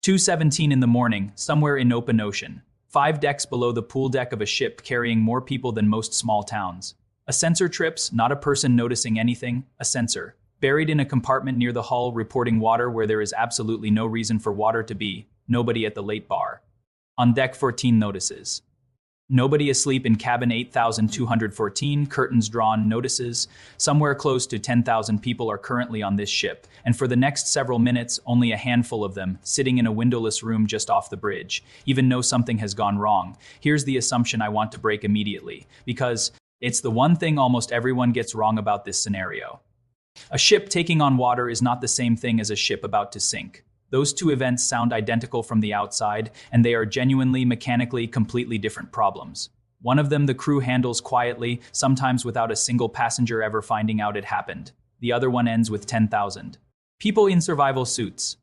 2:17 in the morning, somewhere in open ocean. 5 decks below the pool deck of a ship carrying more people than most small towns. A sensor trips, not a person noticing anything, a sensor. Buried in a compartment near the hull, reporting water where there is absolutely no reason for water to be. Nobody at the late bar. On deck 14 notices. Nobody asleep in cabin 8214, curtains drawn, notices. Somewhere close to 10,000 people are currently on this ship, and for the next several minutes, only a handful of them, sitting in a windowless room just off the bridge, even know something has gone wrong. Here's the assumption I want to break immediately, because it's the one thing almost everyone gets wrong about this scenario. A ship taking on water is not the same thing as a ship about to sink. Those two events sound identical from the outside, and they are genuinely, mechanically, completely different problems. One of them the crew handles quietly, sometimes without a single passenger ever finding out it happened. The other one ends with 10,000 people in survival suits,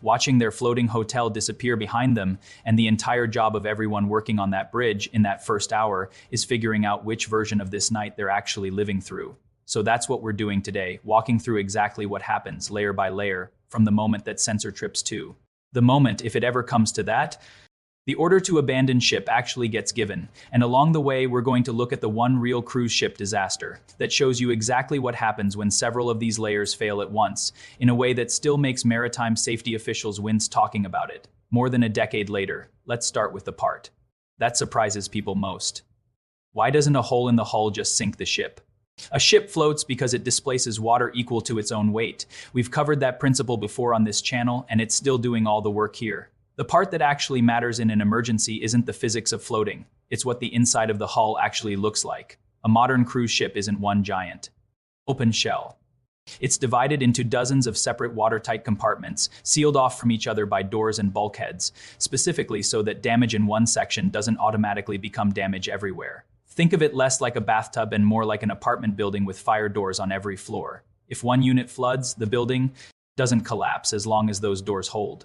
watching their floating hotel disappear behind them, and the entire job of everyone working on that bridge in that first hour is figuring out which version of this night they're actually living through. So that's what we're doing today, walking through exactly what happens, layer by layer, from the moment that sensor trips to. The moment, if it ever comes to that, the order to abandon ship actually gets given, and along the way we're going to look at the one real cruise ship disaster that shows you exactly what happens when several of these layers fail at once, in a way that still makes maritime safety officials wince talking about it. More than a decade later, let's start with the part that surprises people most. Why doesn't a hole in the hull just sink the ship? A ship floats because it displaces water equal to its own weight. We've covered that principle before on this channel, and it's still doing all the work here. The part that actually matters in an emergency isn't the physics of floating. It's what the inside of the hull actually looks like. A modern cruise ship isn't one giant open shell. It's divided into dozens of separate watertight compartments, sealed off from each other by doors and bulkheads, specifically so that damage in one section doesn't automatically become damage everywhere. Think of it less like a bathtub and more like an apartment building with fire doors on every floor. If one unit floods, the building doesn't collapse as long as those doors hold.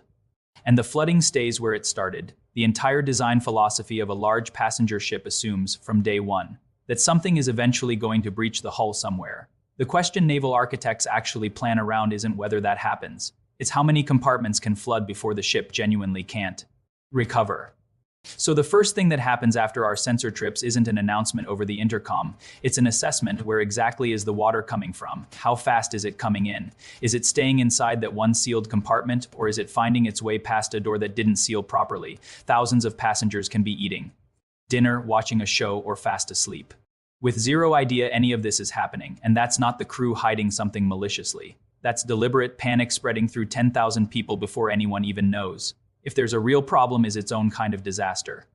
And the flooding stays where it started. The entire design philosophy of a large passenger ship assumes, from day one, that something is eventually going to breach the hull somewhere. The question naval architects actually plan around isn't whether that happens. It's how many compartments can flood before the ship genuinely can't recover. So the first thing that happens after our sensor trips isn't an announcement over the intercom. It's an assessment. Where exactly is the water coming from? How fast is it coming in? Is it staying inside that one sealed compartment, or is it finding its way past a door that didn't seal properly? Thousands of passengers can be eating dinner, watching a show, or fast asleep, with zero idea any of this is happening. And that's not the crew hiding something maliciously. That's deliberate panic spreading through 10,000 people before anyone even knows. If there's a real problem, is its own kind of disaster.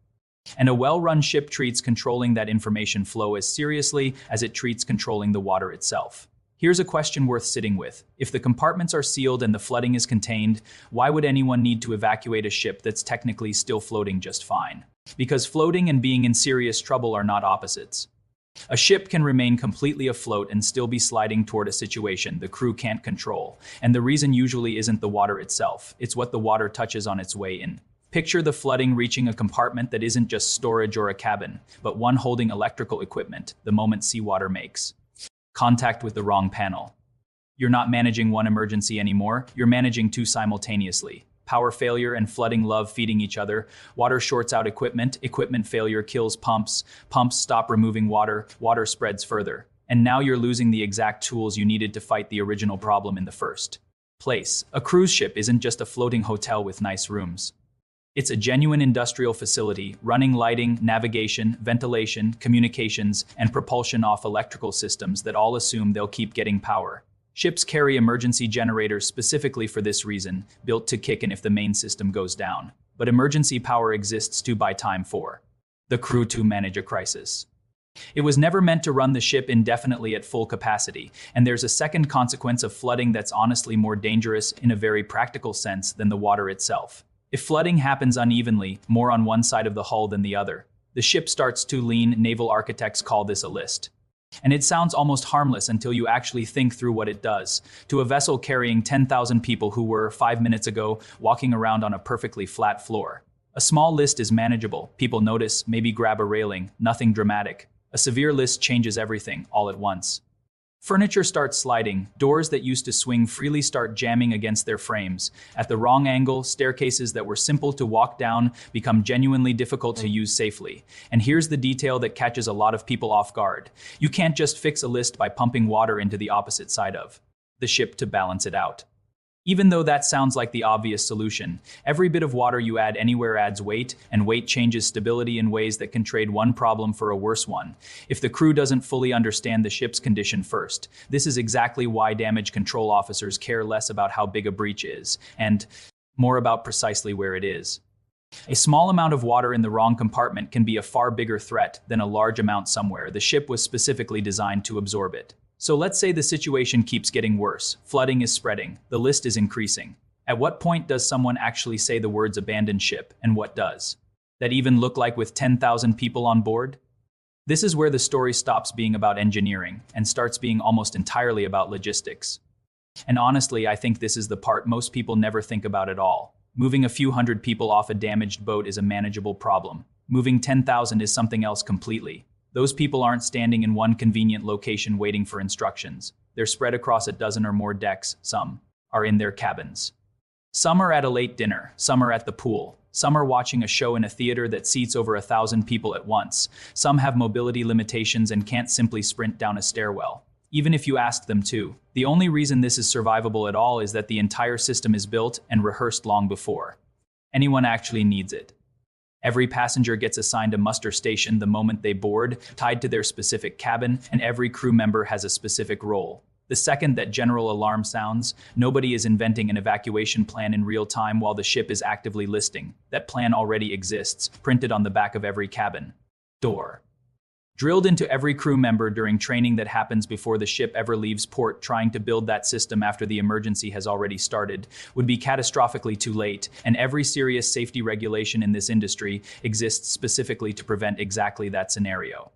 And a well-run ship treats controlling that information flow as seriously as it treats controlling the water itself. Here's a question worth sitting with. If the compartments are sealed and the flooding is contained, why would anyone need to evacuate a ship that's technically still floating just fine? Because floating and being in serious trouble are not opposites. A ship can remain completely afloat and still be sliding toward a situation the crew can't control. And the reason usually isn't the water itself, it's what the water touches on its way in. Picture the flooding reaching a compartment that isn't just storage or a cabin, but one holding electrical equipment the moment seawater makes contact with the wrong panel. You're not managing one emergency anymore, you're managing two simultaneously. Power failure and flooding love feeding each other. Water shorts out equipment, equipment failure kills pumps, pumps stop removing water, water spreads further. And now you're losing the exact tools you needed to fight the original problem in the first place. A cruise ship isn't just a floating hotel with nice rooms. It's a genuine industrial facility, running lighting, navigation, ventilation, communications, and propulsion off electrical systems that all assume they'll keep getting power. Ships carry emergency generators specifically for this reason, built to kick in if the main system goes down. But emergency power exists to buy time for the crew to manage a crisis. It was never meant to run the ship indefinitely at full capacity, and there's a second consequence of flooding that's honestly more dangerous in a very practical sense than the water itself. If flooding happens unevenly, more on one side of the hull than the other, the ship starts to lean. Naval architects call this a list. And it sounds almost harmless until you actually think through what it does to a vessel carrying 10,000 people who were, 5 minutes ago, walking around on a perfectly flat floor. A small list is manageable. People notice, maybe grab a railing, nothing dramatic. A severe list changes everything, all at once. Furniture starts sliding, doors that used to swing freely start jamming against their frames. At the wrong angle, staircases that were simple to walk down become genuinely difficult to use safely. And here's the detail that catches a lot of people off guard. You can't just fix a list by pumping water into the opposite side of the ship to balance it out. Even though that sounds like the obvious solution, every bit of water you add anywhere adds weight, and weight changes stability in ways that can trade one problem for a worse one. If the crew doesn't fully understand the ship's condition first, this is exactly why damage control officers care less about how big a breach is, and more about precisely where it is. A small amount of water in the wrong compartment can be a far bigger threat than a large amount somewhere. The ship was specifically designed to absorb it. So let's say the situation keeps getting worse. Flooding is spreading. The list is increasing. At what point does someone actually say the words abandon ship, and what does that even look like with 10,000 people on board? This is where the story stops being about engineering and starts being almost entirely about logistics. And honestly, I think this is the part most people never think about at all. Moving a few hundred people off a damaged boat is a manageable problem. Moving 10,000 is something else completely. Those people aren't standing in one convenient location waiting for instructions. They're spread across a dozen or more decks. Some are in their cabins. Some are at a late dinner. Some are at the pool. Some are watching a show in a theater that seats over 1,000 people at once. Some have mobility limitations and can't simply sprint down a stairwell, even if you asked them to. The only reason this is survivable at all is that the entire system is built and rehearsed long before anyone actually needs it. Every passenger gets assigned a muster station the moment they board, tied to their specific cabin, and every crew member has a specific role. The second that general alarm sounds, nobody is inventing an evacuation plan in real time while the ship is actively listing. That plan already exists, printed on the back of every cabin door. Drilled into every crew member during training that happens before the ship ever leaves port. Trying to build that system after the emergency has already started would be catastrophically too late, and every serious safety regulation in this industry exists specifically to prevent exactly that scenario.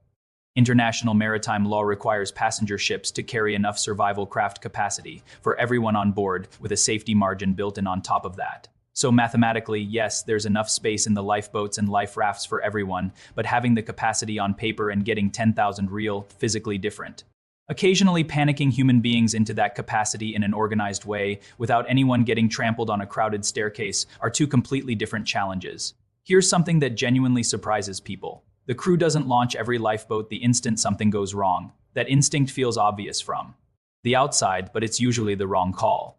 International maritime law requires passenger ships to carry enough survival craft capacity for everyone on board, with a safety margin built in on top of that. So mathematically, yes, there's enough space in the lifeboats and life rafts for everyone, but having the capacity on paper and getting 10,000 real, physically different. Occasionally panicking human beings into that capacity in an organized way, without anyone getting trampled on a crowded staircase, are two completely different challenges. Here's something that genuinely surprises people. The crew doesn't launch every lifeboat the instant something goes wrong. That instinct feels obvious from the outside, but it's usually the wrong call.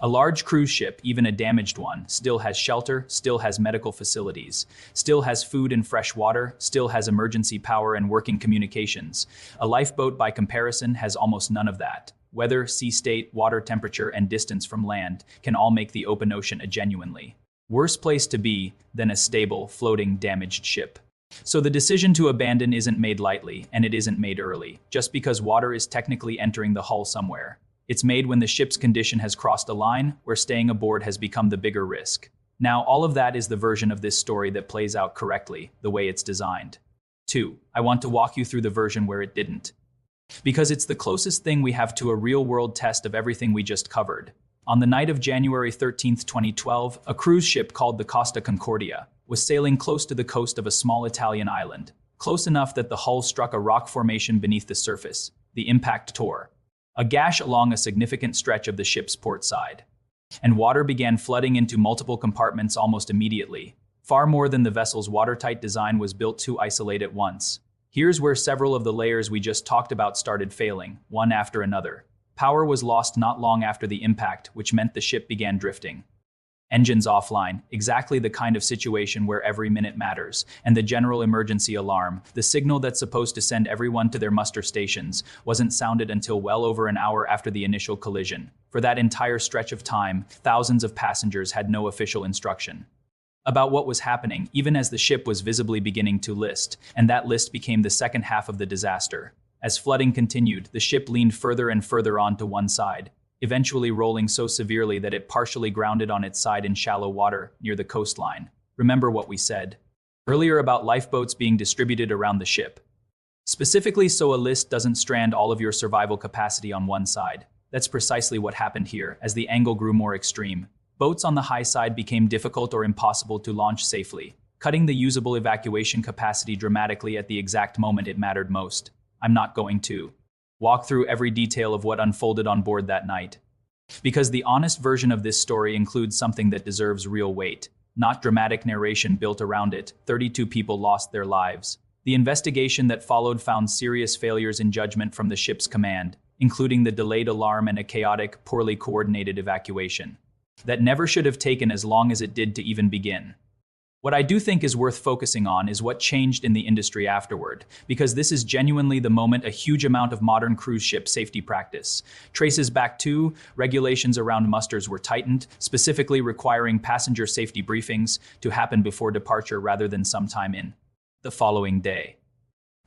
A large cruise ship, even a damaged one, still has shelter, still has medical facilities, still has food and fresh water, still has emergency power and working communications. A lifeboat, by comparison, has almost none of that. Weather, sea state, water temperature, and distance from land can all make the open ocean a genuinely worse place to be than a stable, floating, damaged ship. So the decision to abandon isn't made lightly, and it isn't made early, just because water is technically entering the hull somewhere. It's made when the ship's condition has crossed a line where staying aboard has become the bigger risk. Now, all of that is the version of this story that plays out correctly, the way it's designed. 2. I want to walk you through the version where it didn't, because it's the closest thing we have to a real-world test of everything we just covered. On the night of January 13, 2012, a cruise ship called the Costa Concordia was sailing close to the coast of a small Italian island, close enough that the hull struck a rock formation beneath the surface. The impact tore a gash along a significant stretch of the ship's port side, and water began flooding into multiple compartments almost immediately, far more than the vessel's watertight design was built to isolate at once. Here's where several of the layers we just talked about started failing, one after another. Power was lost not long after the impact, which meant the ship began drifting. Engines offline, exactly the kind of situation where every minute matters, and the general emergency alarm, the signal that's supposed to send everyone to their muster stations, wasn't sounded until well over an hour after the initial collision. For that entire stretch of time, thousands of passengers had no official instruction about what was happening, even as the ship was visibly beginning to list, and that list became the second half of the disaster. As flooding continued, the ship leaned further and further onto one side, eventually rolling so severely that it partially grounded on its side in shallow water near the coastline. Remember what we said earlier about lifeboats being distributed around the ship, specifically so a list doesn't strand all of your survival capacity on one side. That's precisely what happened here. As the angle grew more extreme, boats on the high side became difficult or impossible to launch safely, cutting the usable evacuation capacity dramatically at the exact moment it mattered most. I'm not going to Walk through every detail of what unfolded on board that night. Because the honest version of this story includes something that deserves real weight, not dramatic narration built around it. 32 people lost their lives. The investigation that followed found serious failures in judgment from the ship's command, including the delayed alarm and a chaotic, poorly coordinated evacuation that never should have taken as long as it did to even begin. What I do think is worth focusing on is what changed in the industry afterward, because this is genuinely the moment a huge amount of modern cruise ship safety practice traces back to. Regulations around musters were tightened, specifically requiring passenger safety briefings to happen before departure rather than sometime in the following day,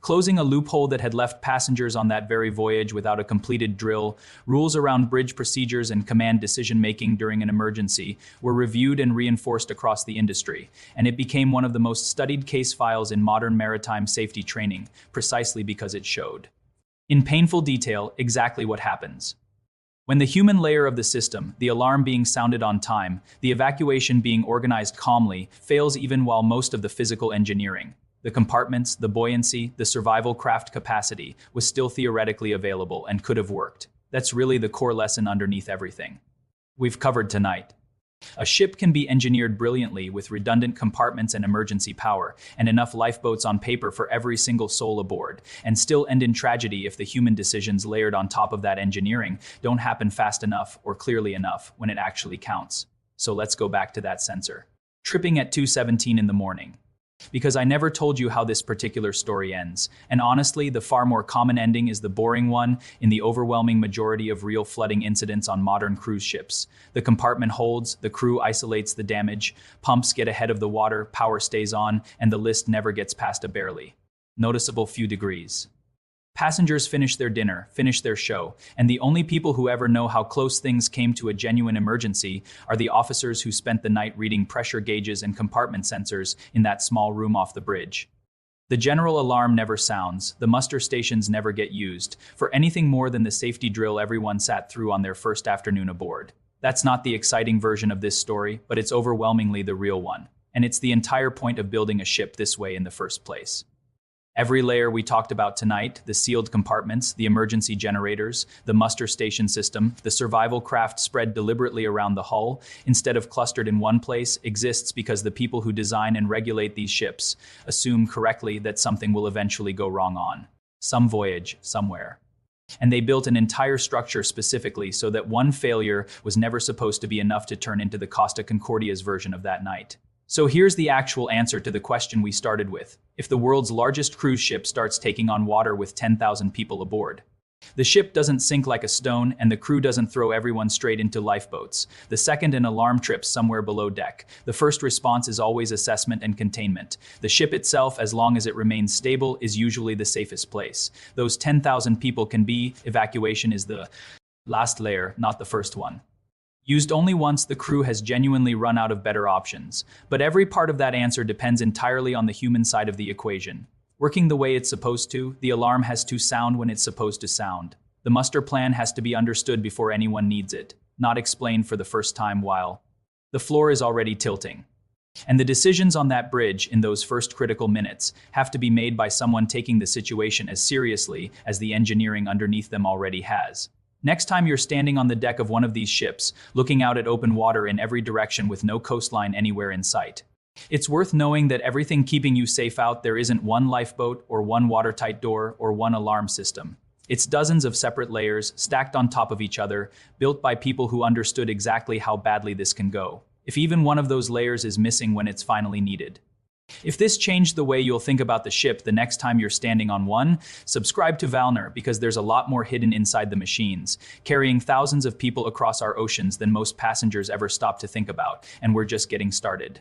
closing a loophole that had left passengers on that very voyage without a completed drill. Rules around bridge procedures and command decision-making during an emergency were reviewed and reinforced across the industry, and it became one of the most studied case files in modern maritime safety training, precisely because it showed, in painful detail, exactly what happens when the human layer of the system, the alarm being sounded on time, the evacuation being organized calmly, fails even while most of the physical engineering, the compartments, the buoyancy, the survival craft capacity was still theoretically available and could have worked. That's really the core lesson underneath everything we've covered tonight. A ship can be engineered brilliantly with redundant compartments and emergency power, and enough lifeboats on paper for every single soul aboard, and still end in tragedy if the human decisions layered on top of that engineering don't happen fast enough or clearly enough when it actually counts. So let's go back to that sensor tripping at 2:17 in the morning. Because I never told you how this particular story ends, and honestly, the far more common ending is the boring one in the overwhelming majority of real flooding incidents on modern cruise ships. The compartment holds, the crew isolates the damage, pumps get ahead of the water, power stays on, and the list never gets past a barely noticeable few degrees. Passengers finish their dinner, finish their show, and the only people who ever know how close things came to a genuine emergency are the officers who spent the night reading pressure gauges and compartment sensors in that small room off the bridge. The general alarm never sounds, the muster stations never get used, for anything more than the safety drill everyone sat through on their first afternoon aboard. That's not the exciting version of this story, but it's overwhelmingly the real one, and it's the entire point of building a ship this way in the first place. Every layer we talked about tonight, the sealed compartments, the emergency generators, the muster station system, the survival craft spread deliberately around the hull, instead of clustered in one place, exists because the people who design and regulate these ships assume correctly that something will eventually go wrong on some voyage, somewhere. And they built an entire structure specifically so that one failure was never supposed to be enough to turn into the Costa Concordia's version of that night. So here's the actual answer to the question we started with. If the world's largest cruise ship starts taking on water with 10,000 people aboard, the ship doesn't sink like a stone and the crew doesn't throw everyone straight into lifeboats. The second an alarm trips somewhere below deck, the first response is always assessment and containment. The ship itself, as long as it remains stable, is usually the safest place. Those 10,000 people can be, evacuation is the last layer, not the first one. Used only once, the crew has genuinely run out of better options. But every part of that answer depends entirely on the human side of the equation. Working the way it's supposed to, the alarm has to sound when it's supposed to sound. The muster plan has to be understood before anyone needs it, not explained for the first time while the floor is already tilting. And the decisions on that bridge in those first critical minutes have to be made by someone taking the situation as seriously as the engineering underneath them already has. Next time you're standing on the deck of one of these ships, looking out at open water in every direction with no coastline anywhere in sight, it's worth knowing that everything keeping you safe out there isn't one lifeboat or one watertight door or one alarm system. It's dozens of separate layers stacked on top of each other, built by people who understood exactly how badly this can go, if even one of those layers is missing when it's finally needed. If this changed the way you'll think about the ship the next time you're standing on one, subscribe to Valner because there's a lot more hidden inside the machines, carrying thousands of people across our oceans than most passengers ever stop to think about, and we're just getting started.